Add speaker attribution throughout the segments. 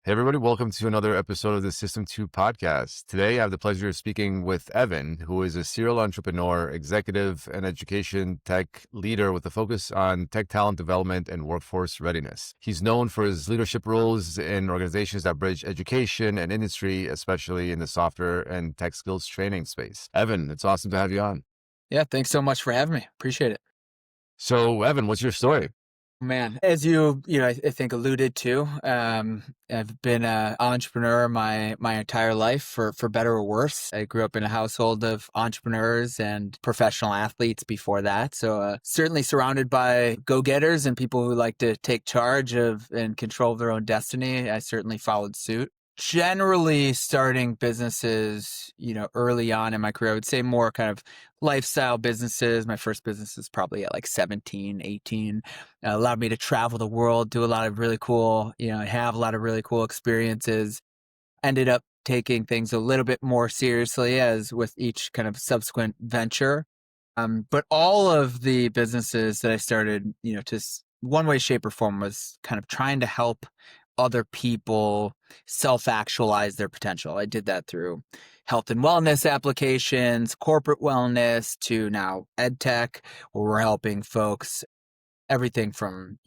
Speaker 1: Hey, everybody, welcome to another episode of the System 2 podcast. Today, I have the pleasure of speaking with Evan, who is a serial entrepreneur, executive, and education tech leader with a focus on tech talent development and workforce readiness. He's known for his leadership roles in organizations that bridge education and industry, especially in the software and tech skills training space. Evan, it's awesome to have you on.
Speaker 2: Yeah, thanks so much for having me. Appreciate it.
Speaker 1: So, Evan, what's your story?
Speaker 2: Man, as I think alluded to, I've been an entrepreneur my entire life, for better or worse. I grew up in a household of entrepreneurs and professional athletes before that. So certainly surrounded by go-getters and people who like to take charge of and control their own destiny. I certainly followed suit. Generally starting businesses, early on in my career, I would say more kind of lifestyle businesses. My first business is probably at like 17, 18. Allowed me to travel the world, do a lot of really cool, have a lot of really cool experiences. Ended up taking things a little bit more seriously as with each kind of subsequent venture. But all of the businesses that I started, one way, shape, or form was kind of trying to help other people self-actualize their potential. I did that through health and wellness applications, corporate wellness, to now EdTech, where we're helping folks everything from,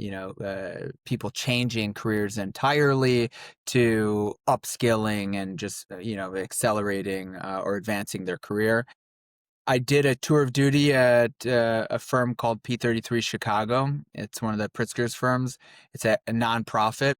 Speaker 2: people changing careers entirely to upskilling and just, accelerating or advancing their career. I did a tour of duty at a firm called P33 Chicago. It's one of the Pritzker's firms. It's a nonprofit.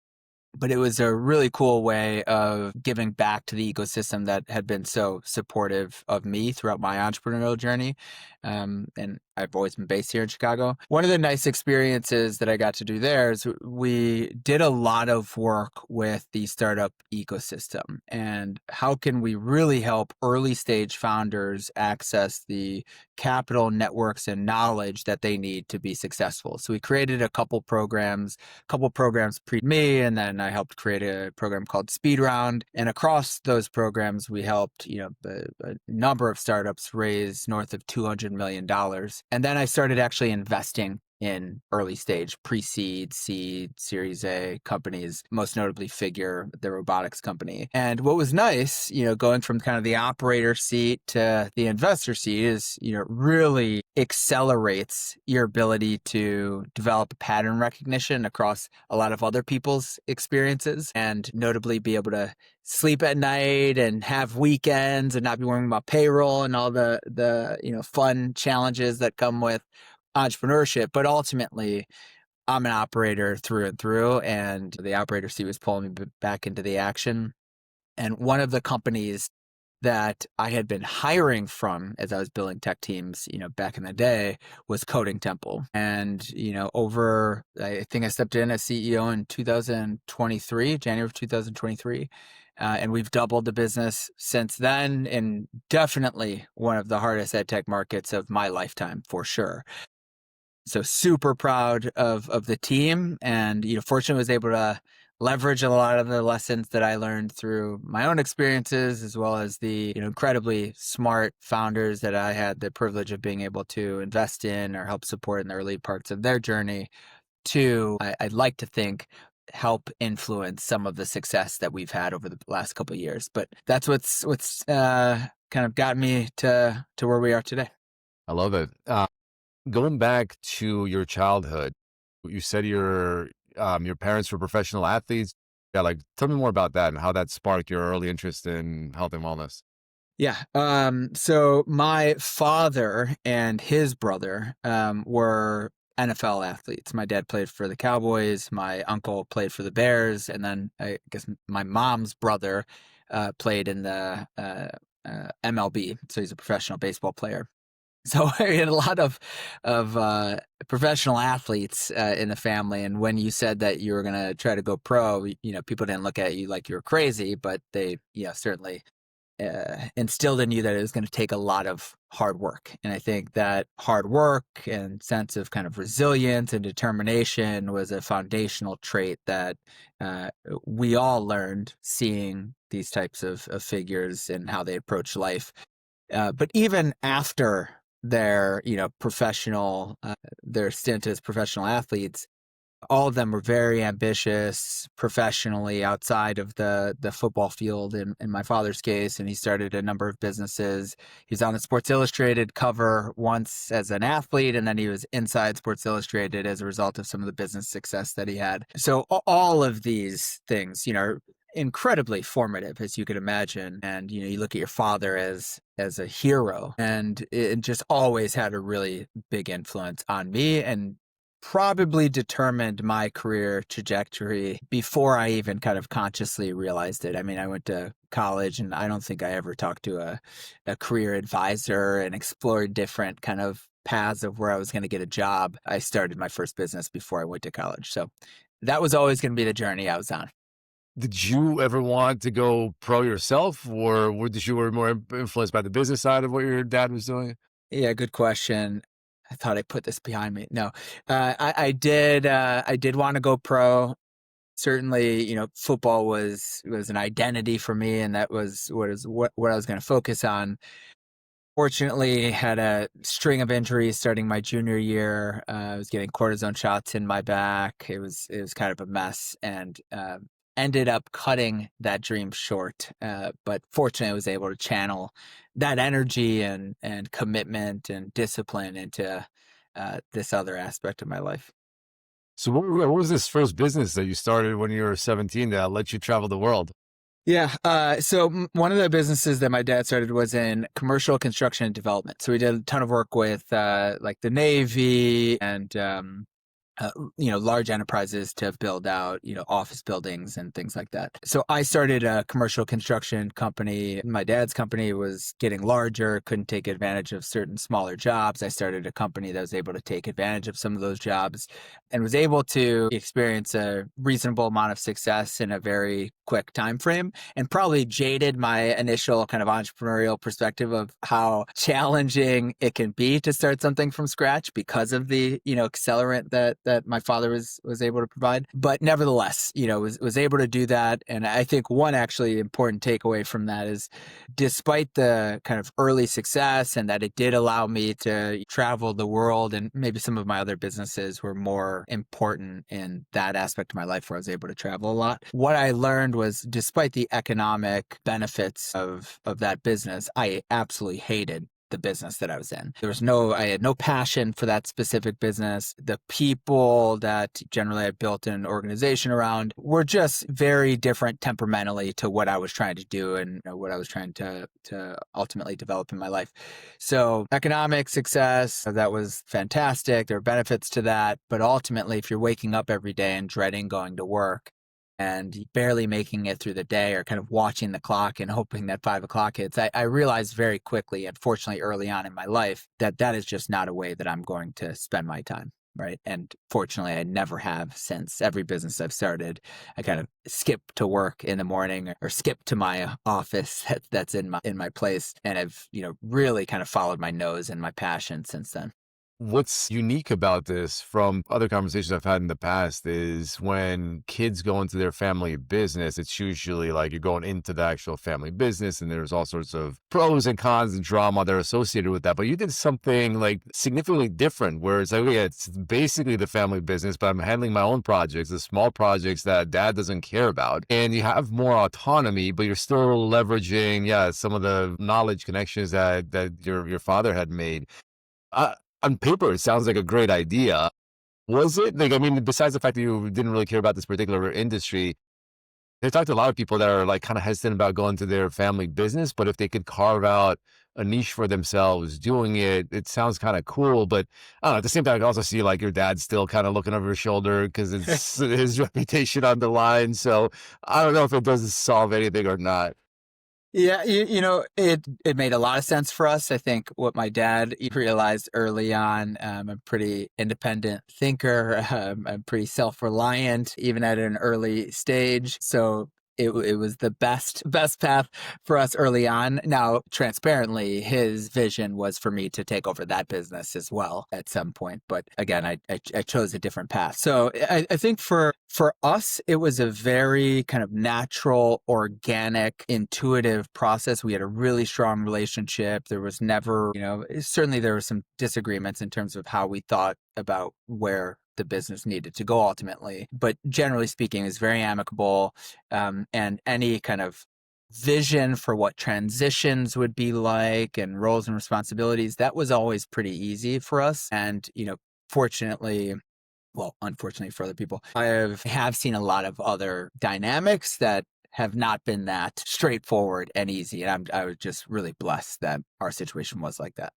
Speaker 2: But it was a really cool way of giving back to the ecosystem that had been so supportive of me throughout my entrepreneurial journey. And I've always been based here in Chicago. One of the nice experiences that I got to do there is we did a lot of work with the startup ecosystem and how can we really help early stage founders access the capital, networks, and knowledge that they need to be successful. So we created a couple programs pre me, and then I helped create a program called Speed Round. And across those programs, we helped, a number of startups raise north of $200 million. And then I started actually investing in early stage pre-seed, seed, Series A companies, most notably Figure, the robotics company. And what was nice, going from kind of the operator seat to the investor seat is, really accelerates your ability to develop pattern recognition across a lot of other people's experiences, and notably be able to sleep at night and have weekends and not be worrying about payroll and all the fun challenges that come with entrepreneurship. But ultimately, I'm an operator through and through, and the operator seat was pulling me back into the action. And one of the companies that I had been hiring from as I was building tech teams, back in the day, was Coding Temple. And, I think I stepped in as CEO in 2023, January of 2023. And we've doubled the business since then, and definitely one of the hardest ed tech markets of my lifetime, for sure. So super proud of the team, and fortunately was able to leverage a lot of the lessons that I learned through my own experiences, as well as the incredibly smart founders that I had the privilege of being able to invest in or help support in the early parts of their journey, to I'd like to think help influence some of the success that we've had over the last couple of years. But that's what's kind of got me to where we are today.
Speaker 1: I love it. Going back to your childhood, you said your parents were professional athletes. Yeah, like tell me more about that and how that sparked your early interest in health and wellness.
Speaker 2: Yeah. So my father and his brother were NFL athletes. My dad played for the Cowboys. My uncle played for the Bears, and then I guess my mom's brother played in the MLB. So he's a professional baseball player. So we had a lot of professional athletes in the family, and when you said that you were going to try to go pro, people didn't look at you like you were crazy, but they, certainly instilled in you that it was going to take a lot of hard work. And I think that hard work and sense of kind of resilience and determination was a foundational trait that we all learned seeing these types of figures and how they approach life. But even after their, professional, their stint as professional athletes, All of them were very ambitious professionally outside of the football field in my father's case. And he started a number of businesses. He was on the Sports Illustrated cover once as an athlete, and then he was inside Sports Illustrated as a result of some of the business success that he had. So all of these things, are incredibly formative, as you could imagine. And, you look at your father as a hero, and it just always had a really big influence on me and probably determined my career trajectory before I even kind of consciously realized it. I mean, I went to college and I don't think I ever talked to a career advisor and explored different kind of paths of where I was going to get a job. I started my first business before I went to college. So that was always going to be the journey I was on.
Speaker 1: Did you ever want to go pro yourself, or did you were more influenced by the business side of what your dad was doing?
Speaker 2: Yeah, good question. I thought I put this behind me. No, I did. I did want to go pro. Certainly, football was an identity for me, and that was what I was going to focus on. Fortunately, had a string of injuries starting my junior year. I was getting cortisone shots in my back. It was kind of a mess, and ended up cutting that dream short. But fortunately, I was able to channel that energy and commitment and discipline into this other aspect of my life.
Speaker 1: So what was this first business that you started when you were 17 that let you travel the world?
Speaker 2: Yeah. So one of the businesses that my dad started was in commercial construction and development. So we did a ton of work with like the Navy and large enterprises to build out, office buildings and things like that. So I started a commercial construction company. My dad's company was getting larger, couldn't take advantage of certain smaller jobs. I started a company that was able to take advantage of some of those jobs and was able to experience a reasonable amount of success in a very quick time frame, and probably jaded my initial kind of entrepreneurial perspective of how challenging it can be to start something from scratch because of the accelerant that my father was able to provide. But nevertheless, was able to do that. And I think one actually important takeaway from that is, despite the kind of early success and that it did allow me to travel the world, and maybe some of my other businesses were more important in that aspect of my life where I was able to travel a lot. What I learned was, despite the economic benefits of that business, I absolutely hated the business that I was in. I had no passion for that specific business. The people that generally I built an organization around were just very different temperamentally to what I was trying to do and what I was trying to ultimately develop in my life. So economic success, that was fantastic. There are benefits to that. But ultimately, if you're waking up every day and dreading going to work, and barely making it through the day, or kind of watching the clock and hoping that 5 o'clock hits, I realized very quickly, and fortunately early on in my life, that is just not a way that I'm going to spend my time. Right. And fortunately, I never have since. Every business I've started, I kind of skip to work in the morning or skip to my office that's in my place. And I've, really kind of followed my nose and my passion since then.
Speaker 1: What's unique about this from other conversations I've had in the past is when kids go into their family business, it's usually like you're going into the actual family business and there's all sorts of pros and cons and drama that are associated with that. But you did something like significantly different where it's like, yeah, it's basically the family business, but I'm handling my own projects, the small projects that dad doesn't care about. And you have more autonomy, but you're still leveraging, some of the knowledge connections that your father had made. On paper, it sounds like a great idea. Was it? Like, I mean, besides the fact that you didn't really care about this particular industry, I talked to a lot of people that are like kind of hesitant about going to their family business, but if they could carve out a niche for themselves doing it, it sounds kind of cool. But I don't know, at the same time, I can also see like your dad still kind of looking over his shoulder because it's his reputation on the line. So I don't know if it does solve anything or not.
Speaker 2: Yeah, it made a lot of sense for us. I think what my dad realized early on, I'm a pretty independent thinker. I'm pretty self-reliant, even at an early stage. So it was the best path for us early on. Now, transparently, his vision was for me to take over that business as well at some point. But again, I chose a different path. So I think for us, it was a very kind of natural, organic, intuitive process. We had a really strong relationship. There was never, certainly there were some disagreements in terms of how we thought about where the business needed to go ultimately. But generally speaking, it's very amicable, and any kind of vision for what transitions would be like and roles and responsibilities, that was always pretty easy for us. And, fortunately, well, unfortunately for other people, I have seen a lot of other dynamics that have not been that straightforward and easy. And I was just really blessed that our situation was like that.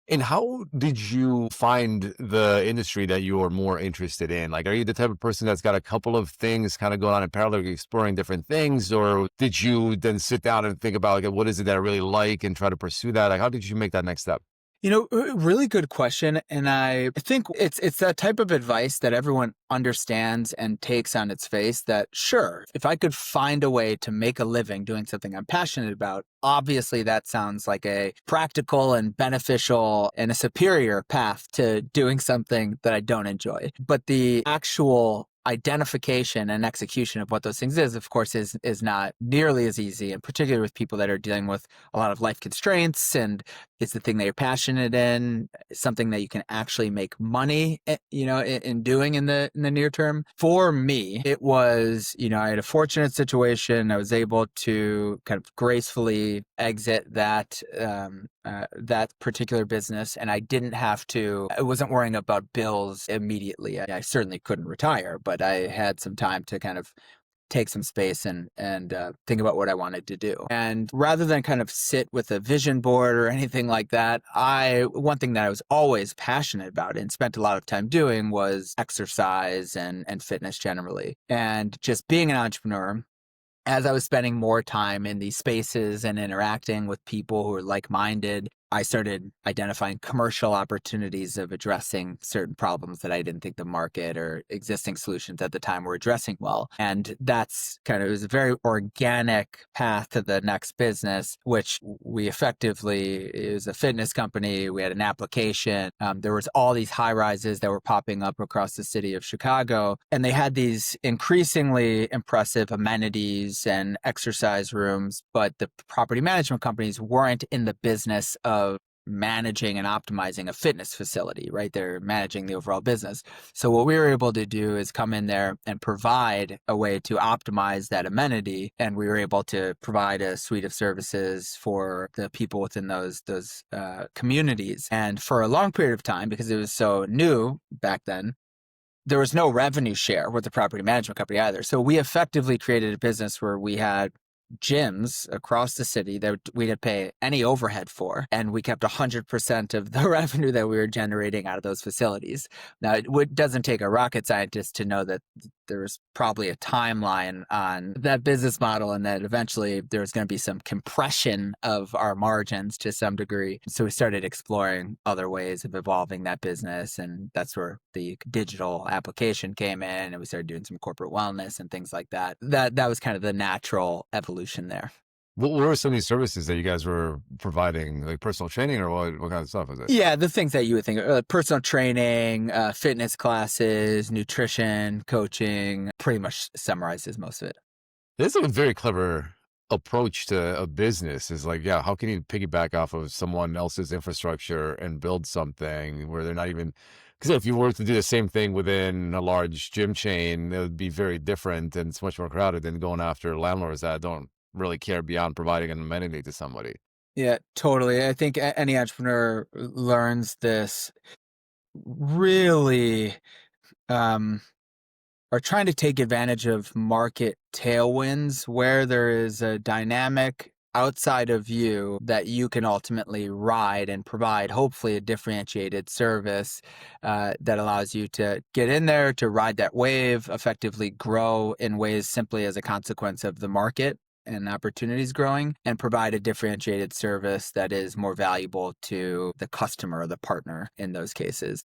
Speaker 1: And how did you find the industry that you are more interested in? Like, are you the type of person that's got a couple of things kind of going on in parallel, exploring different things? Or did you then sit down and think about, like, what is it that I really like and try to pursue that? Like, how did you make that next step?
Speaker 2: Really good question. And I think it's that type of advice that everyone understands and takes on its face that, sure, if I could find a way to make a living doing something I'm passionate about, obviously that sounds like a practical and beneficial and a superior path to doing something that I don't enjoy. But the actual identification and execution of what those things is, of course, is not nearly as easy, and particularly with people that are dealing with a lot of life constraints. And it's the thing that you're passionate in, something that you can actually make money, in doing in the near term. For me, it was, I had a fortunate situation. I was able to kind of gracefully exit that particular business, and I wasn't worrying about bills immediately. I certainly couldn't retire, but I had some time to kind of take some space and think about what I wanted to do. And rather than kind of sit with a vision board or anything like that, one thing that I was always passionate about and spent a lot of time doing was exercise and fitness generally. And just being an entrepreneur, as I was spending more time in these spaces and interacting with people who are like-minded, I started identifying commercial opportunities of addressing certain problems that I didn't think the market or existing solutions at the time were addressing well. And it was a very organic path to the next business, which it was a fitness company. We had an application. There was all these high rises that were popping up across the city of Chicago. And they had these increasingly impressive amenities and exercise rooms, but the property management companies weren't in the business of managing and optimizing a fitness facility, right? They're managing the overall business. So what we were able to do is come in there and provide a way to optimize that amenity. And we were able to provide a suite of services for the people within those communities. And for a long period of time, because it was so new back then, there was no revenue share with the property management company either. So we effectively created a business where we had gyms across the city that we didn't pay any overhead for, and we kept 100% of the revenue that we were generating out of those facilities. Now, doesn't take a rocket scientist to know that there's probably a timeline on that business model, and that eventually there's going to be some compression of our margins to some degree. So we started exploring other ways of evolving that business, and that's where the digital application came in, and we started doing some corporate wellness and things like that. That was kind of the natural evolution there.
Speaker 1: What were some of these services that you guys were providing, like personal training, or what kind of stuff was it?
Speaker 2: Yeah, the things that you would think of, personal training, fitness classes, nutrition, coaching, pretty much summarizes most of it.
Speaker 1: This is a very clever approach to a business. Is like, yeah, how can you piggyback off of someone else's infrastructure and build something where they're not even, because if you were to do the same thing within a large gym chain, it would be very different and it's much more crowded than going after landlords that don't really care beyond providing an amenity to somebody.
Speaker 2: Yeah, totally. I think any entrepreneur learns this really, are trying to take advantage of market tailwinds where there is a dynamic outside of you that you can ultimately ride and provide, hopefully, a differentiated service that allows you to get in there, to ride that wave, effectively grow in ways simply as a consequence of the market and opportunities growing, and provide a differentiated service that is more valuable to the customer or the partner in those cases.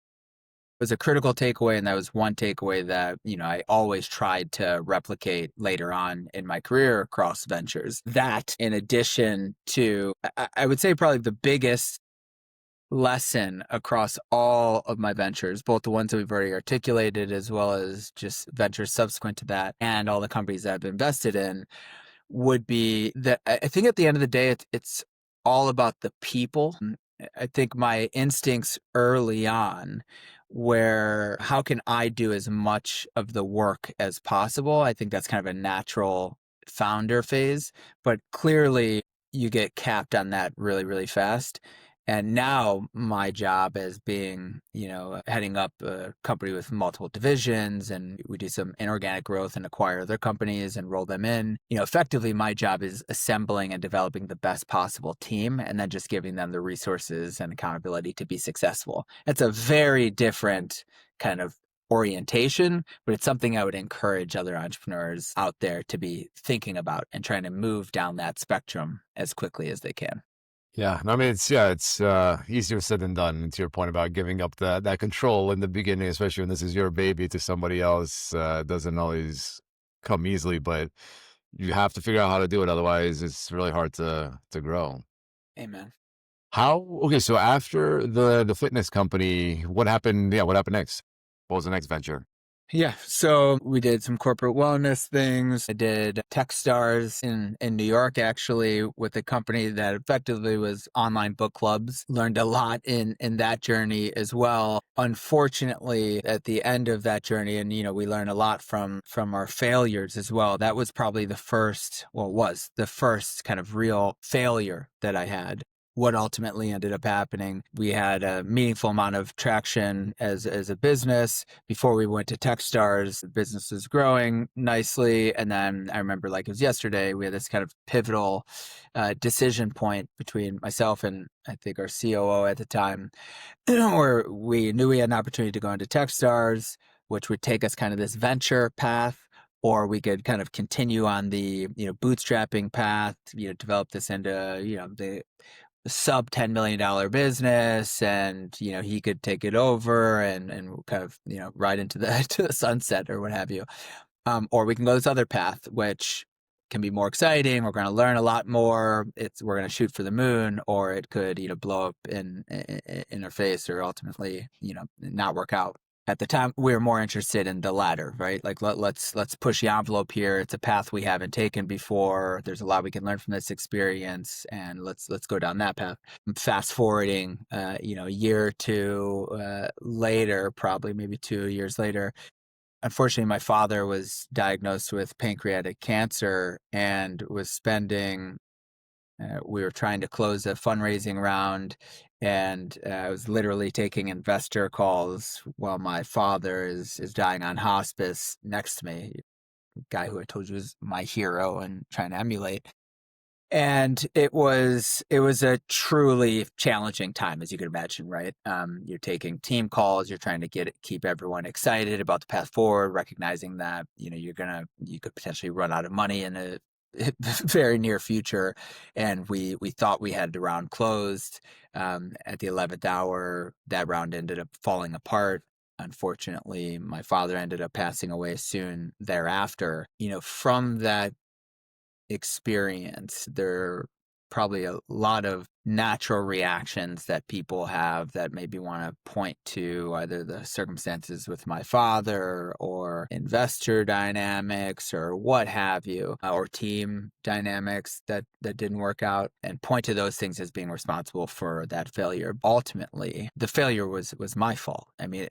Speaker 2: Was a critical takeaway, and that was one takeaway that, I always tried to replicate later on in my career across ventures. That, in addition to, I would say probably the biggest lesson across all of my ventures, both the ones that we've already articulated, as well as just ventures subsequent to that, and all the companies that I've invested in, would be that I think at the end of the day, it's all about the people. I think my instincts early on where how can I do as much of the work as possible? I think that's kind of a natural founder phase, but clearly you get capped on that really, really fast. And now my job as being, heading up a company with multiple divisions, and we do some inorganic growth and acquire other companies and roll them in. Effectively my job is assembling and developing the best possible team and then just giving them the resources and accountability to be successful. It's a very different kind of orientation, but it's something I would encourage other entrepreneurs out there to be thinking about and trying to move down that spectrum as quickly as they can.
Speaker 1: Yeah, I mean, it's easier said than done. And to your point about giving up that control in the beginning, especially when this is your baby to somebody else, doesn't always come easily. But you have to figure out how to do it. Otherwise, it's really hard to grow.
Speaker 2: Amen.
Speaker 1: How? Okay, so after the fitness company, what happened? Yeah, what happened next? What was the next venture?
Speaker 2: Yeah, so we did some corporate wellness things. I did Techstars in New York, actually, with a company that effectively was online book clubs. Learned a lot in that journey as well. Unfortunately, at the end of that journey, and we learned a lot from our failures as well. That was probably was the first kind of real failure that I had. What ultimately ended up happening, we had a meaningful amount of traction as a business. Before we went to Techstars, the business was growing nicely. And then I remember, like it was yesterday, we had this kind of pivotal decision point between myself and I think our COO at the time, where we knew we had an opportunity to go into Techstars, which would take us kind of this venture path, or we could kind of continue on the bootstrapping path, develop this into the sub $10 million business, and he could take it over and kind of ride into the to the sunset or what have you, or we can go this other path which can be more exciting. We're going to learn a lot more. We're going to shoot for the moon, or it could blow up in our face, or ultimately not work out. At the time, we were more interested in the latter, right? Like let's push the envelope here. It's a path we haven't taken before. There's a lot we can learn from this experience, and let's go down that path. Fast forwarding, a year or two later, probably maybe 2 years later, unfortunately, my father was diagnosed with pancreatic cancer and was spending. We were trying to close a fundraising round, and I was literally taking investor calls while my father is dying on hospice next to me. A guy who I told you was my hero and trying to emulate. And it was a truly challenging time, as you could imagine, right? You're taking team calls, you're trying to keep everyone excited about the path forward, recognizing that you could potentially run out of money in a very near future. And we thought we had the round closed. At the 11th hour, that round ended up falling apart. Unfortunately, my father ended up passing away soon thereafter. From that experience, there are probably a lot of natural reactions that people have that maybe want to point to either the circumstances with my father or investor dynamics or what have you, or team dynamics that didn't work out, and point to those things as being responsible for that failure. Ultimately, the failure was my fault. I mean,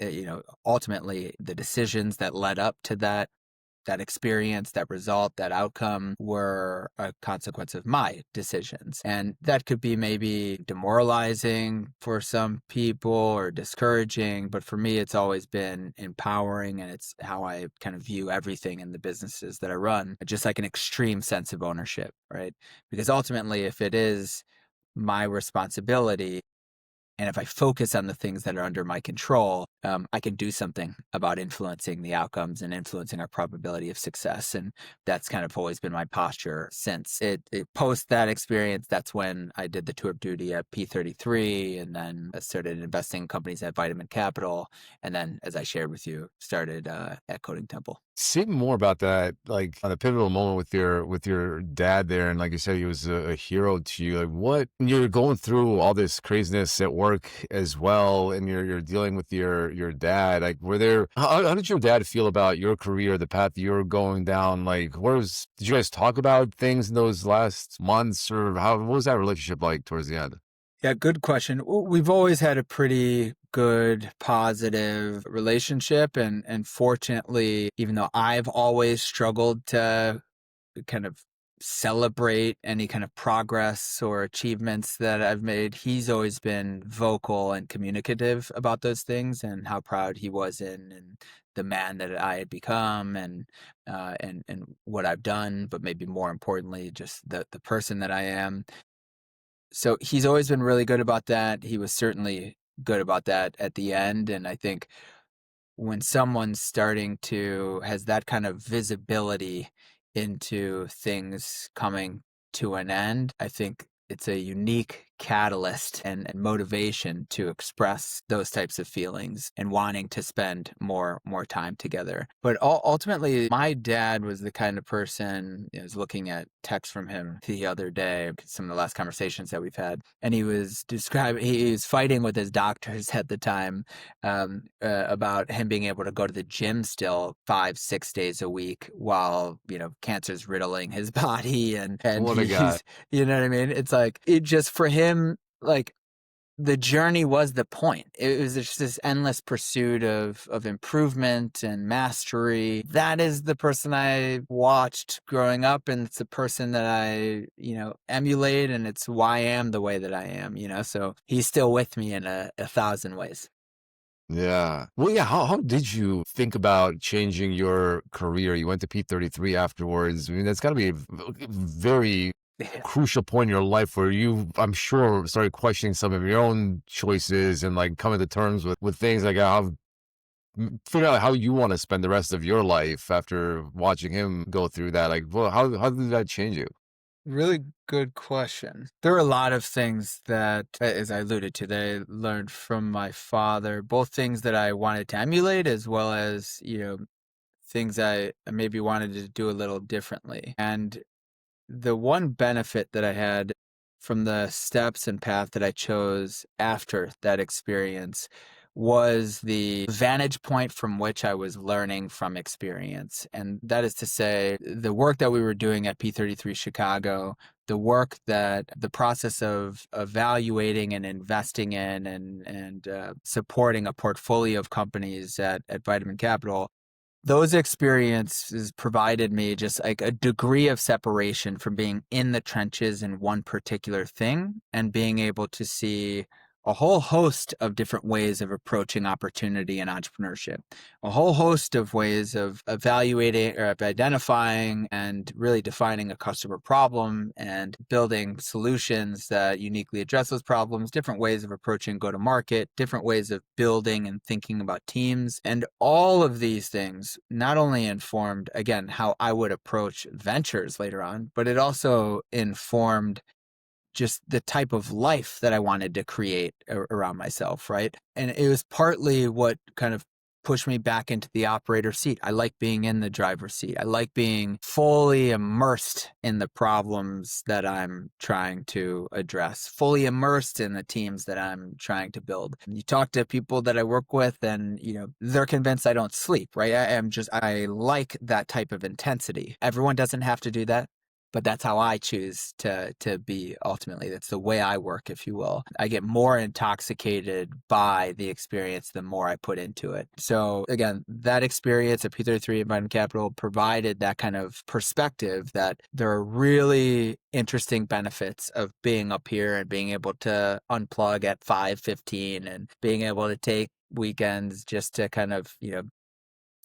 Speaker 2: ultimately the decisions that led up to that experience, that result, that outcome were a consequence of my decisions. And that could be maybe demoralizing for some people or discouraging, but for me, it's always been empowering, and it's how I kind of view everything in the businesses that I run, just like an extreme sense of ownership, right? Because ultimately, if it is my responsibility, and if I focus on the things that are under my control, I can do something about influencing the outcomes and influencing our probability of success. And that's kind of always been my posture since it post that experience. That's when I did the tour of duty at P33, and then I started investing in companies at Vitamin Capital. And then, as I shared with you, started at Coding Temple.
Speaker 1: Say more about that, like on a pivotal moment with your dad there, and like you said, he was a hero to you. Like, what when you're going through all this craziness at work as well, and you're dealing with your dad. Like, how did your dad feel about your career, the path you're going down? Like, did you guys talk about things in those last months, or what was that relationship like towards the end?
Speaker 2: Yeah, good question. We've always had a pretty good, positive relationship. And fortunately, even though I've always struggled to kind of celebrate any kind of progress or achievements that I've made, he's always been vocal and communicative about those things and how proud he was in and the man that I had become and what I've done, but maybe more importantly, just the person that I am. So he's always been really good about that. He was certainly good about that at the end. And I think when someone's starting to has that kind of visibility into things coming to an end, I think it's a unique catalyst and motivation to express those types of feelings and wanting to spend more time together. But ultimately, my dad was the kind of person. I was looking at texts from him the other day, some of the last conversations that we've had, and he was fighting with his doctors at the time about him being able to go to the gym still 5-6 days a week while cancer's riddling his body and
Speaker 1: What a guy.
Speaker 2: he's what I mean. It's like it just for him, like the journey was the point. It was just this endless pursuit of improvement and mastery. That is the person I watched growing up, and it's the person that I emulate, and it's why I am the way that I am. So he's still with me in a thousand ways.
Speaker 1: Yeah. Well, yeah. How did you think about changing your career? You went to P33 afterwards. I mean, that's got to be a very crucial point in your life where you, I'm sure, started questioning some of your own choices and like coming to terms with things like how figure out how you want to spend the rest of your life after watching him go through that. Like, well, how did that change you?
Speaker 2: Really good question. There are a lot of things that, as I alluded to, that I learned from my father, both things that I wanted to emulate as well as, things I maybe wanted to do a little differently. And the one benefit that I had from the steps and path that I chose after that experience was the vantage point from which I was learning from experience. And that is to say, the work that we were doing at P33 Chicago, the process of evaluating and investing in and supporting a portfolio of companies at Vitamin Capital, those experiences provided me just like a degree of separation from being in the trenches in one particular thing and being able to see a whole host of different ways of approaching opportunity and entrepreneurship, a whole host of ways of evaluating or of identifying and really defining a customer problem and building solutions that uniquely address those problems, different ways of approaching go to market, different ways of building and thinking about teams. And all of these things not only informed, again, how I would approach ventures later on, but it also informed just the type of life that I wanted to create around myself, right? And it was partly what kind of pushed me back into the operator seat. I like being in the driver's seat. I like being fully immersed in the problems that I'm trying to address, fully immersed in the teams that I'm trying to build. You talk to people that I work with and, they're convinced I don't sleep, right? I like that type of intensity. Everyone doesn't have to do that. But that's how I choose to be ultimately. That's the way I work, if you will. I get more intoxicated by the experience the more I put into it. So again, that experience at P33 and Vitamin Capital provided that kind of perspective that there are really interesting benefits of being up here and being able to unplug at 5:15 and being able to take weekends just to kind of,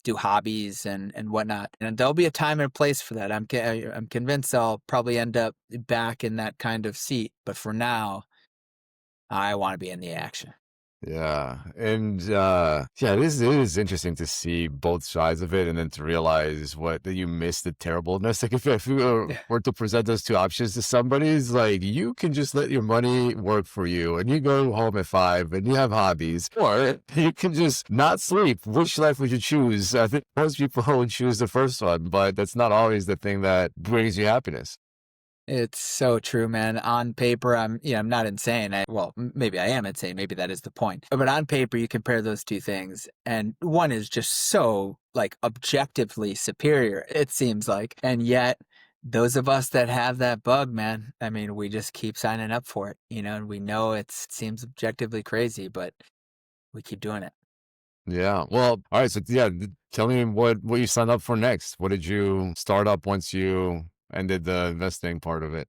Speaker 2: do hobbies and whatnot. And there'll be a time and a place for that. I'm convinced I'll probably end up back in that kind of seat. But for now, I want to be in the action.
Speaker 1: Yeah. And yeah, it is interesting to see both sides of it and then to realize that you missed the terribleness. Like if you
Speaker 2: Yeah.
Speaker 1: were to present those two options to somebody, it's like you can just let your money work for you and you go home at 5 and you have hobbies, or you can just not sleep. Which life would you choose? I think most people would choose the first one, but that's not always the thing that brings you happiness.
Speaker 2: It's so true, man. On paper, I'm not insane. Maybe I am insane. Maybe that is the point. But on paper, you compare those two things, and one is just so like objectively superior, it seems like. And yet, those of us that have that bug, man, I mean, we just keep signing up for it, and we know it seems objectively crazy, but we keep doing it.
Speaker 1: Yeah. Well, all right. So yeah, tell me what you signed up for next. What did you start up once you ended the investing part of it?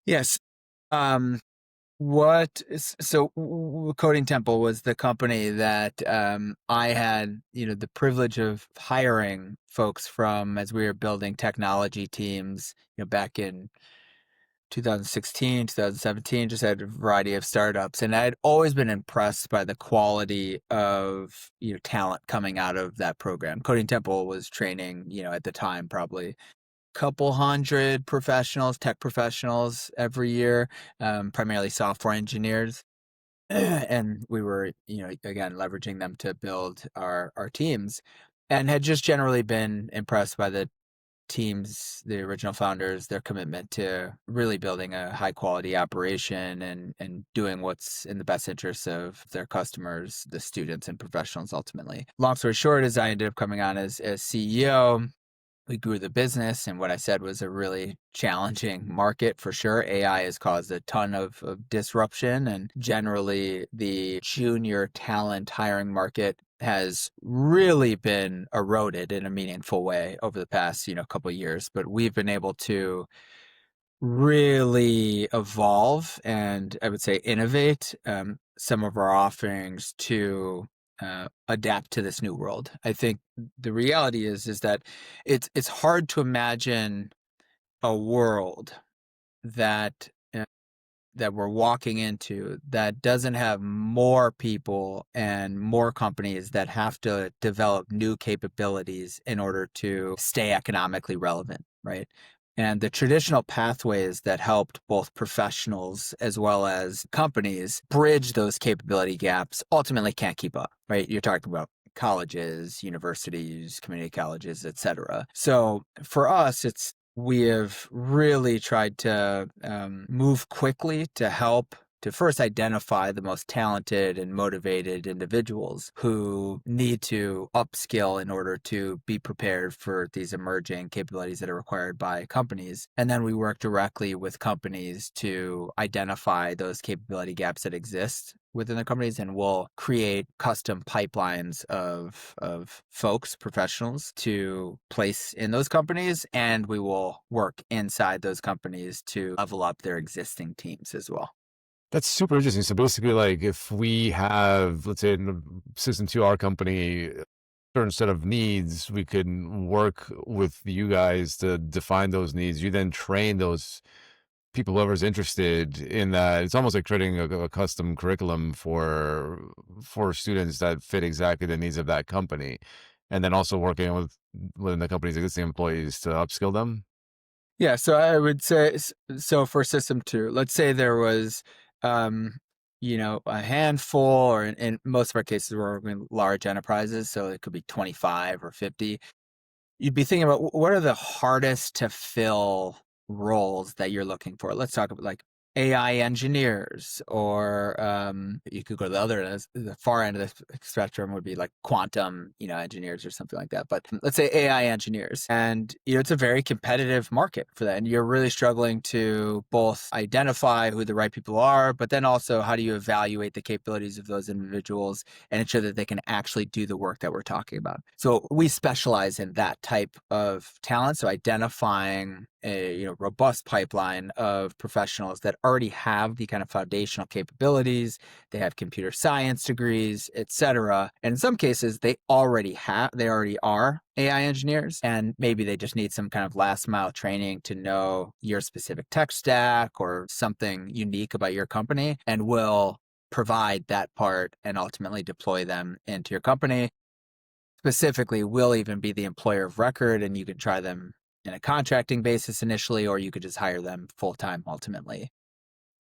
Speaker 2: Yes. Um, Coding Temple was the company that I had, the privilege of hiring folks from as we were building technology teams, back in 2016, 2017, just had a variety of startups. And I'd always been impressed by the quality of, talent coming out of that program. Coding Temple was training, at the time, probably couple hundred professionals, tech professionals every year, primarily software engineers. And we were, again, leveraging them to build our teams, and had just generally been impressed by the teams, the original founders, their commitment to really building a high quality operation and doing what's in the best interests of their customers, the students and professionals ultimately. Long story short is I ended up coming on as CEO. We grew the business, and what I said was a really challenging market for sure. AI has caused a ton of disruption, and generally the junior talent hiring market has really been eroded in a meaningful way over the past, couple of years. But we've been able to really evolve and I would say innovate some of our offerings to adapt to this new world. I think the reality is that it's hard to imagine a world that that we're walking into that doesn't have more people and more companies that have to develop new capabilities in order to stay economically relevant, right? And the traditional pathways that helped both professionals as well as companies bridge those capability gaps ultimately can't keep up, right? You're talking about colleges, universities, community colleges, et cetera. So for us, we have really tried to move quickly to help to first identify the most talented and motivated individuals who need to upskill in order to be prepared for these emerging capabilities that are required by companies. And then we work directly with companies to identify those capability gaps that exist within the companies, and we'll create custom pipelines of folks, professionals to place in those companies, and we will work inside those companies to level up their existing teams as well.
Speaker 1: That's super interesting. So basically, like if we have, let's say, in the System 2, our company, a certain set of needs, we can work with you guys to define those needs. You then train those people, whoever's interested in that. It's almost like creating a custom curriculum for students that fit exactly the needs of that company. And then also working within the company's existing employees to upskill them.
Speaker 2: Yeah, so I would say, so for System 2, let's say there was, um, a handful, or in most of our cases, we're working with large enterprises, so it could be 25 or 50. You'd be thinking about what are the hardest to fill roles that you're looking for. Let's talk about like AI engineers, or you could go to the far end of the spectrum would be like quantum, engineers or something like that. But let's say AI engineers, and it's a very competitive market for that, and you're really struggling to both identify who the right people are, but then also how do you evaluate the capabilities of those individuals and ensure that they can actually do the work that we're talking about. So we specialize in that type of talent. So identifying a robust pipeline of professionals that already have the kind of foundational capabilities, they have computer science degrees, et cetera. And in some cases, they already are AI engineers, and maybe they just need some kind of last mile training to know your specific tech stack or something unique about your company, and will provide that part and ultimately deploy them into your company. Specifically, we'll even be the employer of record, and you can try them in a contracting basis initially, or you could just hire them full time ultimately.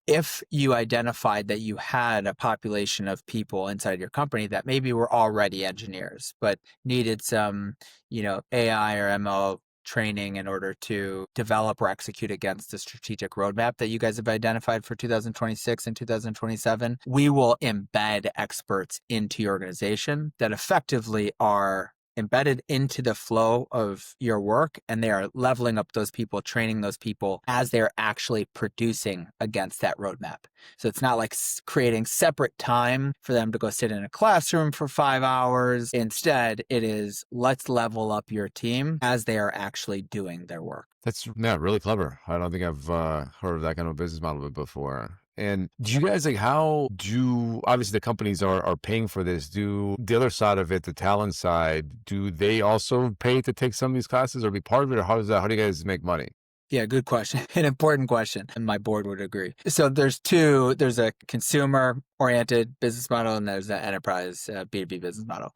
Speaker 2: If you identified that you had a population of people inside your company that maybe were already engineers, but needed some, AI or ML training in order to develop or execute against the strategic roadmap that you guys have identified for 2026 and 2027, we will embed experts into your organization that effectively are embedded into the flow of your work, and they are leveling up those people, training those people as they're actually producing against that roadmap. So it's not like creating separate time for them to go sit in a classroom for 5 hours. Instead, it is let's level up your team as they are actually doing their work.
Speaker 1: That's really clever. I don't think I've heard of that kind of business model before. And do you guys how do obviously the companies are paying for this? Do the other side of it, the talent side, do they also pay to take some of these classes or be part of it? Or how does that? How do you guys make money?
Speaker 2: Yeah, good question. An important question, and my board would agree. So there's a consumer-oriented business model, and there's an enterprise B2B business model.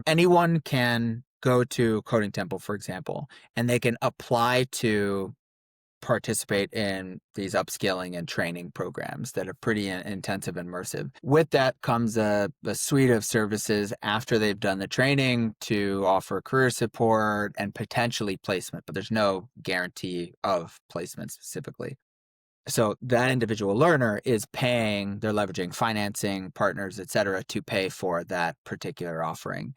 Speaker 2: Anyone can go to Coding Temple, for example, and they can apply to participate in these upskilling and training programs that are pretty intensive and immersive. With that comes a suite of services after they've done the training to offer career support and potentially placement, but there's no guarantee of placement specifically. So that individual learner is paying, they're leveraging financing partners, et cetera, to pay for that particular offering.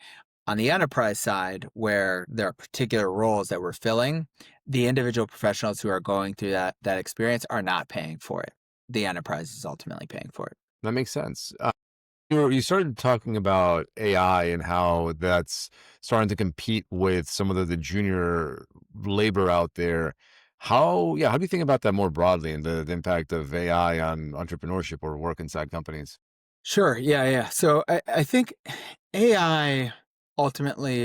Speaker 2: On the enterprise side, where there are particular roles that we're filling, the individual professionals who are going through that experience are not paying for it. The enterprise is ultimately paying for it.
Speaker 1: That makes sense. You started talking about AI and how that's starting to compete with some of the junior labor out there. How do you think about that more broadly and the impact of AI on entrepreneurship or work inside companies?
Speaker 2: Sure. Yeah. So I think AI ultimately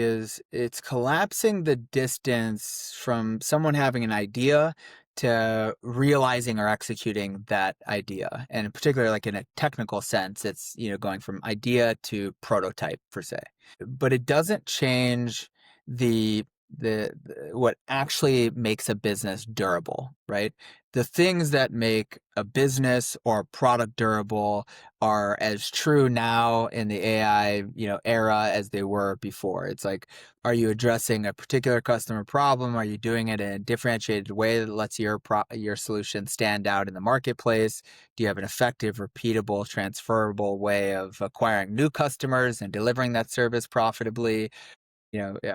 Speaker 2: it's collapsing the distance from someone having an idea to realizing or executing that idea. And in particular, like in a technical sense, it's, going from idea to prototype per se. But it doesn't change the what actually makes a business durable, right? The things that make a business or a product durable are as true now in the AI, era as they were before. It's like, are you addressing a particular customer problem? Are you doing it in a differentiated way that lets your solution stand out in the marketplace? Do you have an effective, repeatable, transferable way of acquiring new customers and delivering that service profitably?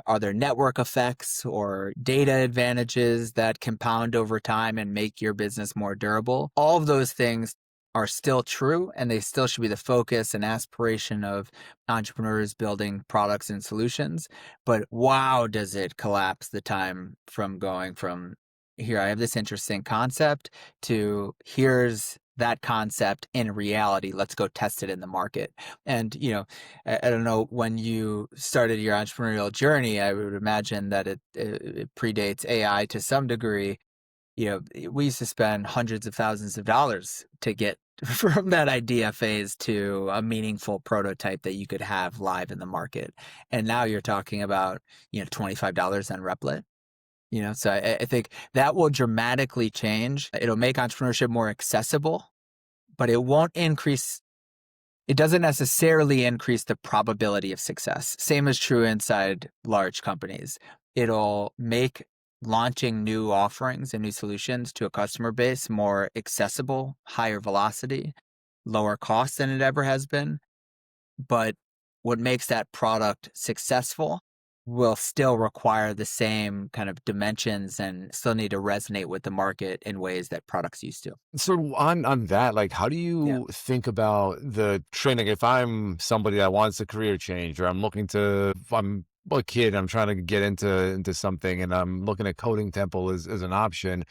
Speaker 2: Are there network effects or data advantages that compound over time and make your business more durable? All of those things are still true, and they still should be the focus and aspiration of entrepreneurs building products and solutions. But wow, does it collapse the time from going from here, I have this interesting concept to here's that concept in reality. Let's go test it in the market. And, I don't know, when you started your entrepreneurial journey, I would imagine that it predates AI to some degree. We used to spend hundreds of thousands of dollars to get from that idea phase to a meaningful prototype that you could have live in the market. And now you're talking about, $25 on Replit. So I think that will dramatically change. It'll make entrepreneurship more accessible, but it doesn't necessarily increase the probability of success. Same is true inside large companies. It'll make launching new offerings and new solutions to a customer base more accessible, higher velocity, lower cost than it ever has been. But what makes that product successful will still require the same kind of dimensions and still need to resonate with the market in ways that products used to.
Speaker 1: So on that, how do
Speaker 2: Yeah.
Speaker 1: you think about the training? If I'm somebody that wants a career change, or if I'm a kid, I'm trying to get into something, and I'm looking at Coding Temple as an option.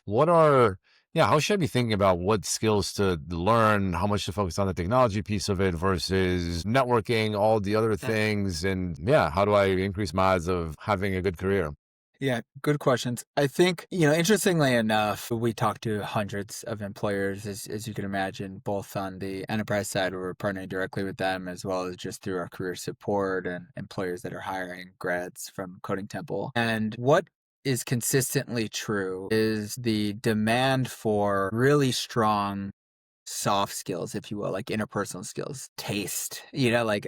Speaker 1: How should I be thinking about what skills to learn, how much to focus on the technology piece of it versus networking, all the other
Speaker 2: Yeah.
Speaker 1: things, and how do I increase my odds of having a good career?
Speaker 2: Yeah, good questions. I think, interestingly enough, we talk to hundreds of employers, as you can imagine, both on the enterprise side, where we're partnering directly with them, as well as just through our career support and employers that are hiring grads from Coding Temple. And what is consistently true is the demand for really strong soft skills, if you will, like interpersonal skills, taste, like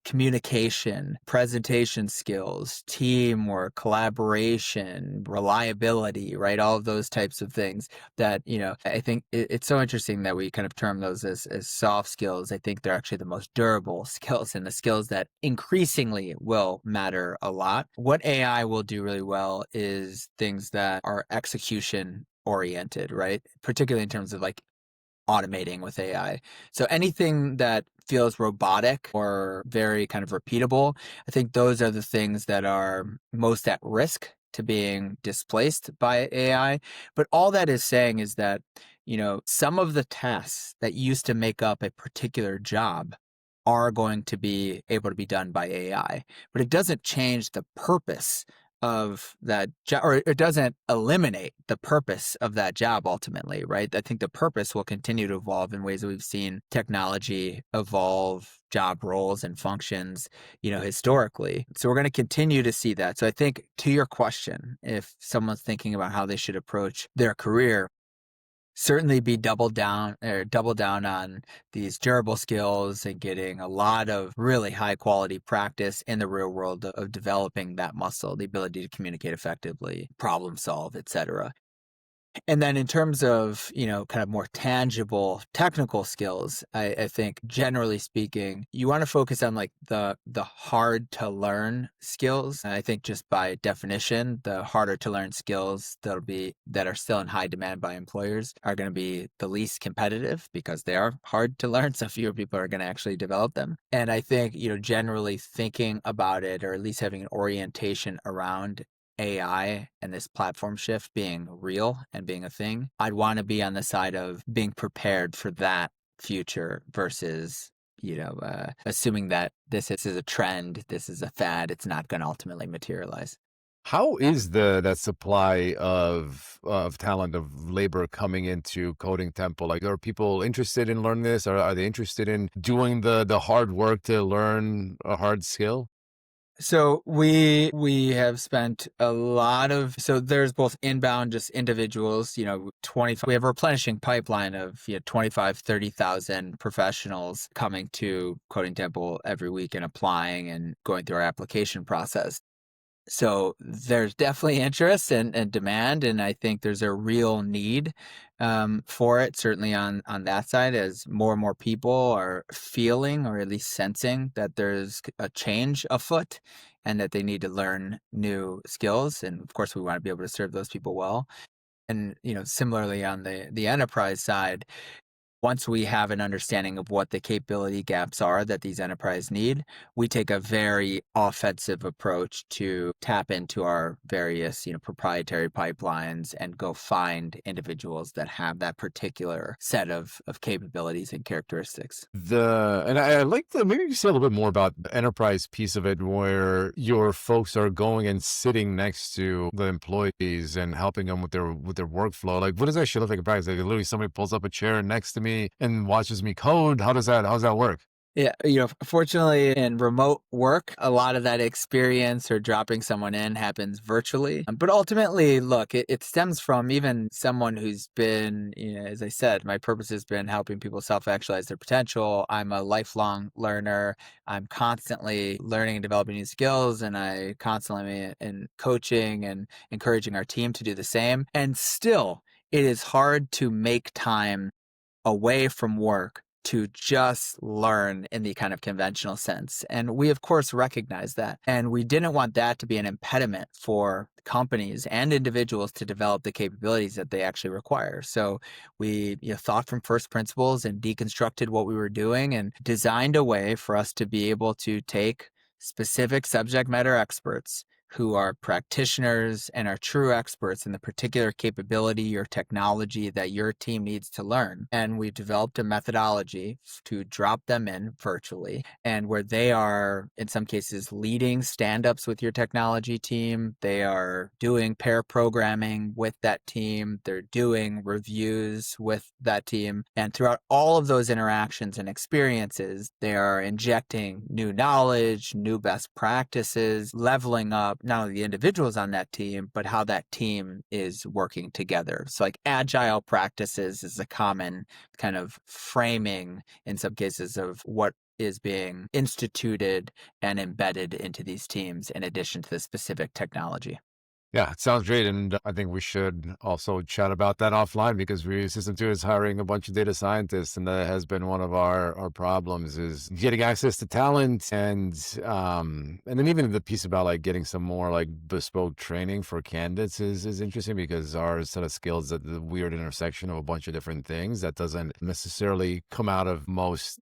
Speaker 2: communication, presentation skills, teamwork, collaboration, reliability, right? All of those types of things that, I think it's so interesting that we kind of term those as soft skills. I think they're actually the most durable skills and the skills that increasingly will matter a lot. What AI will do really well is things that are execution oriented, right? Particularly in terms of like automating with AI. So anything that feels robotic or very kind of repeatable, I think those are the things that are most at risk to being displaced by AI. But all that is saying is that, some of the tasks that used to make up a particular job are going to be able to be done by AI, but it doesn't change the purpose of that job, or it doesn't eliminate the purpose of that job ultimately, right? I think the purpose will continue to evolve in ways that we've seen technology evolve job roles and functions, historically. So we're going to continue to see that. So I think to your question, if someone's thinking about how they should approach their career, certainly be double down on these durable skills and getting a lot of really high quality practice in the real world of developing that muscle, the ability to communicate effectively, problem solve, etc. And then in terms of, kind of more tangible technical skills, I think generally speaking, you want to focus on like the hard to learn skills. And I think just by definition, the harder to learn skills that are still in high demand by employers are going to be the least competitive because they are hard to learn. So fewer people are going to actually develop them. And I think, generally thinking about it, or at least having an orientation around AI and this platform shift being real and being a thing, I'd want to be on the side of being prepared for that future versus, assuming that this is a trend, this is a fad, it's not going to ultimately materialize.
Speaker 1: How is that supply of talent, of labor coming into coding tempo? Like, are people interested in learning this? Or are they interested in doing the hard work to learn a hard skill?
Speaker 2: So we have spent a lot of, so there's both inbound, just individuals, 25, we have a replenishing pipeline of 25, 30,000 professionals coming to Coding Temple every week and applying and going through our application process. So there's definitely interest and demand, and I think there's a real need for it, certainly on that side, as more and more people are feeling or at least sensing that there's a change afoot and that they need to learn new skills. And of course, we want to be able to serve those people well. And similarly on the enterprise side, once we have an understanding of what the capability gaps are that these enterprises need, we take a very offensive approach to tap into our various, proprietary pipelines and go find individuals that have that particular set of capabilities and characteristics.
Speaker 1: And I like the maybe you can say a little bit more about the enterprise piece of it, where your folks are going and sitting next to the employees and helping them with their workflow. Like, what does that shit look like in practice? Like, literally, somebody pulls up a chair next to me and watches me code. How does that work?
Speaker 2: Yeah, fortunately in remote work, a lot of that experience or dropping someone in happens virtually. But ultimately, look, it stems from even someone who's been, as I said, my purpose has been helping people self-actualize their potential. I'm a lifelong learner. I'm constantly learning and developing new skills, and I constantly am in coaching and encouraging our team to do the same. And still, it is hard to make time away from work to just learn in the kind of conventional sense. And we, of course, recognize that. And we didn't want that to be an impediment for companies and individuals to develop the capabilities that they actually require. So we thought from first principles and deconstructed what we were doing and designed a way for us to be able to take specific subject matter experts who are practitioners and are true experts in the particular capability or technology that your team needs to learn. And we've developed a methodology to drop them in virtually, and where they are, in some cases, leading stand-ups with your technology team. They are doing pair programming with that team. They're doing reviews with that team. And throughout all of those interactions and experiences, they are injecting new knowledge, new best practices, leveling up, not only the individuals on that team, but how that team is working together. So, like agile practices is a common kind of framing in some cases of what is being instituted and embedded into these teams in addition to the specific technology.
Speaker 1: Yeah, it sounds great. And I think we should also chat about that offline because System 2 is hiring a bunch of data scientists. And that has been one of our problems is getting access to talent and then even the piece about like getting some more like bespoke training for candidates is interesting because our set of skills at the weird intersection of a bunch of different things that doesn't necessarily come out of most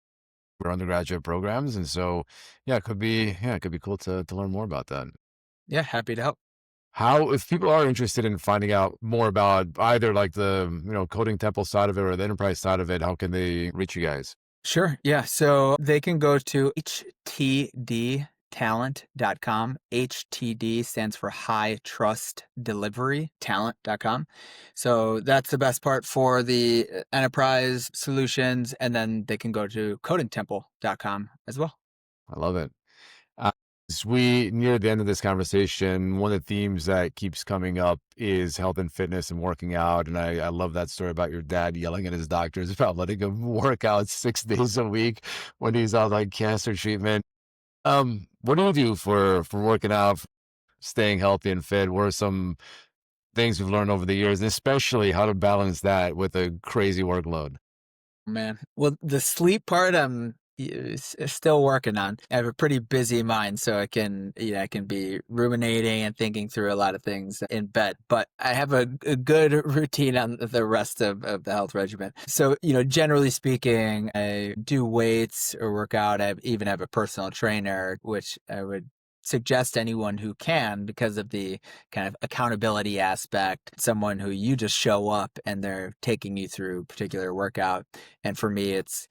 Speaker 1: undergraduate programs. And so, it could be cool to learn more about that.
Speaker 2: Yeah, happy to help.
Speaker 1: How, if people are interested in finding out more about either like the, coding temple side of it or the enterprise side of it, how can they reach you guys?
Speaker 2: Sure. Yeah. So they can go to htdtalent.com. HTD stands for High Trust Delivery, talent.com. So that's the best part for the enterprise solutions. And then they can go to codingtemple.com as well.
Speaker 1: I love it. As we near the end of this conversation, one of the themes that keeps coming up is health and fitness and working out. And I love that story about your dad yelling at his doctors about letting him work out 6 days a week when he's on like cancer treatment. What do you do for working out, staying healthy and fit? What are some things we've learned over the years, and especially how to balance that with a crazy workload?
Speaker 2: Man. Well, the sleep part, still working on. I have a pretty busy mind, so I can be ruminating and thinking through a lot of things in bed. But I have a good routine on the rest of the health regimen. So, generally speaking, I do weights or work out. I even have a personal trainer, which I would suggest anyone who can because of the kind of accountability aspect, someone who you just show up and they're taking you through a particular workout. And for me, it's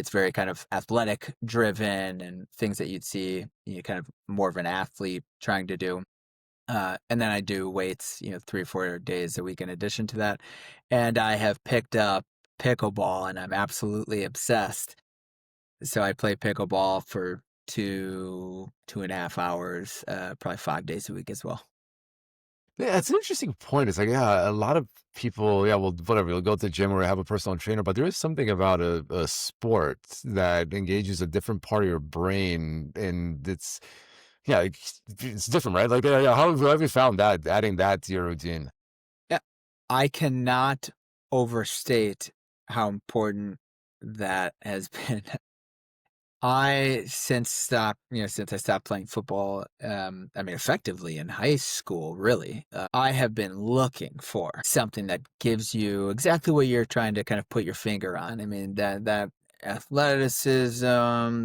Speaker 2: very kind of athletic driven and things that you'd see, kind of more of an athlete trying to do. And then I do weights, 3 or 4 days a week in addition to that. And I have picked up pickleball and I'm absolutely obsessed. So I play pickleball for 2.5 hours, probably 5 days a week as well.
Speaker 1: Yeah, it's an interesting point. It's like, yeah, a lot of people, yeah, well, whatever, you'll go to the gym or have a personal trainer, but there is something about a sport that engages a different part of your brain. And it's different, right? Like, yeah, how have you found that, adding that to your routine?
Speaker 2: Yeah. I cannot overstate how important that has been. Since I stopped playing football, effectively in high school, really, I have been looking for something that gives you exactly what you're trying to kind of put your finger on. I mean, that athleticism,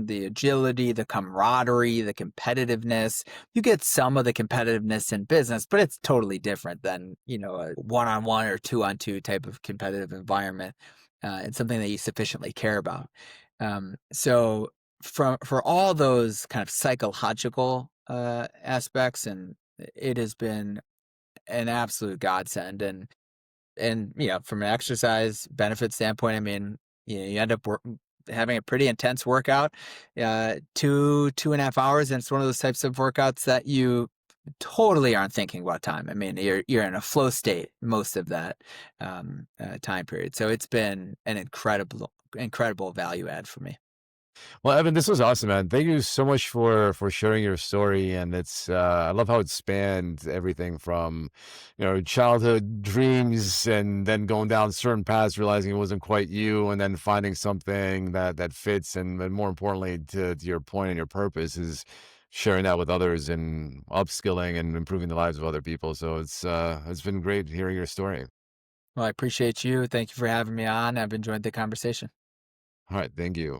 Speaker 2: the agility, the camaraderie, the competitiveness. You get some of the competitiveness in business, but it's totally different than, a one-on-one or two-on-two type of competitive environment. It's something that you sufficiently care about. So for all those kind of psychological aspects, and it has been an absolute godsend. And from an exercise benefit standpoint, I mean, you end up having a pretty intense workout, 2.5 hours, and it's one of those types of workouts that you totally aren't thinking about time. I mean, you're in a flow state most of that time period. So it's been an incredible value add for me.
Speaker 1: Well, Evan, this was awesome, man. Thank you so much for sharing your story. And I love how it spanned everything from, childhood dreams and then going down certain paths, realizing it wasn't quite you, and then finding something that fits. And more importantly, to your point and your purpose is sharing that with others and upskilling and improving the lives of other people. So it's been great hearing your story.
Speaker 2: Well, I appreciate you. Thank you for having me on. I've enjoyed the conversation.
Speaker 1: All right. Thank you.